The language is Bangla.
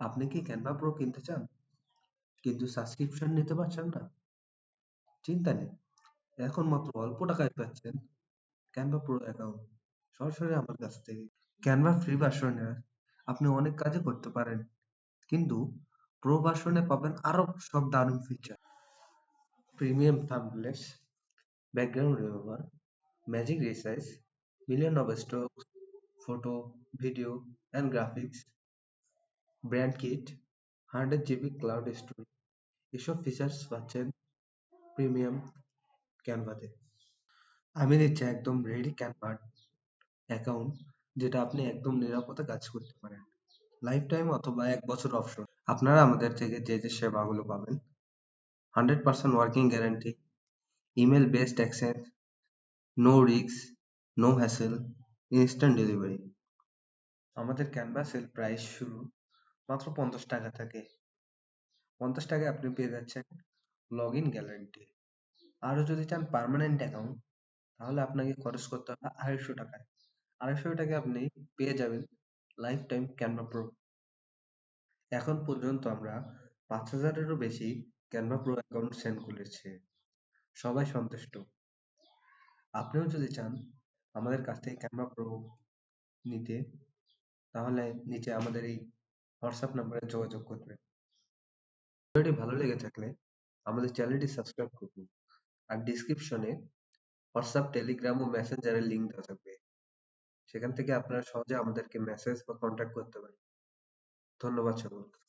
আপনি কি ক্যানভা প্রো কিনতে চান কিন্তু সাবস্ক্রিপশন নিতে পারছেন না? চিন্তা নেই, এখন মাত্র অল্প টাকায় পাচ্ছেন ক্যানভা প্রো অ্যাকাউন্ট সরাসরি আমার কাছ থেকে। ক্যানভা ফ্রি ভার্সনে আপনি অনেক কাজে করতে পারেন, কিন্তু প্রো ভার্সনে পাবেন আরো সব দারুণ feature: premium thumbnails, background remover, magic resize, million of strokes, photo, video and graphics, brand kit, 100 GB cloud storage. এসব ফিচার্স পাচ্ছেন প্রিমিয়াম ক্যানভাতে। আমি দিচ্ছি একদম রেডি ক্যানভা অ্যাকাউন্ট, যেটা আপনি একদম নিরাপদে কাজ করতে পারেন, লাইফ টাইম অথবা 1 বছর অপশন। আপনারা আমাদের থেকে যে যে সেবাগুলো পাবেন: 100% working guarantee, email based access, no risk, no hassle, instant delivery. আমাদের ক্যানভাসের প্রাইস শুরু মাত্র 50 টাকা থেকে। 50 টাকায় আপনি পেয়ে যাচ্ছেন লগ ইন গ্যারান্টি। আরও যদি চান পার্মানেন্ট অ্যাকাউন্ট, তাহলে আপনাকে খরচ করতে হবে 250 টাকায়। 250 টাকায় আপনি পেয়ে যাবেন লাইফ টাইম ক্যানভা প্রো। এখন পর্যন্ত আমরা 5,000-এরও বেশি ক্যানভা প্রো অ্যাকাউন্ট সেন্ড করেছি, সবাই সন্তুষ্ট। আপনিও যদি চান আমাদের কাছ থেকে ক্যানভা প্রো নিতে, তাহলে নিচে আমাদের এই হোয়াটসঅ্যাপ নাম্বারে যোগাযোগ করবেন। ভিডিওটি ভালো লেগে থাকলে আমাদের চ্যানেলটি সাবস্ক্রাইব করুন, আর ডিসক্রিপশনে হোয়াটসঅ্যাপ, টেলিগ্রাম ও মেসেঞ্জারের লিঙ্ক দেওয়া থাকবে, সেখান থেকে আপনারা সহজে আমাদেরকে মেসেজ বা কন্ট্যাক্ট করতে পারেন। ধন্যবাদ সকলকে।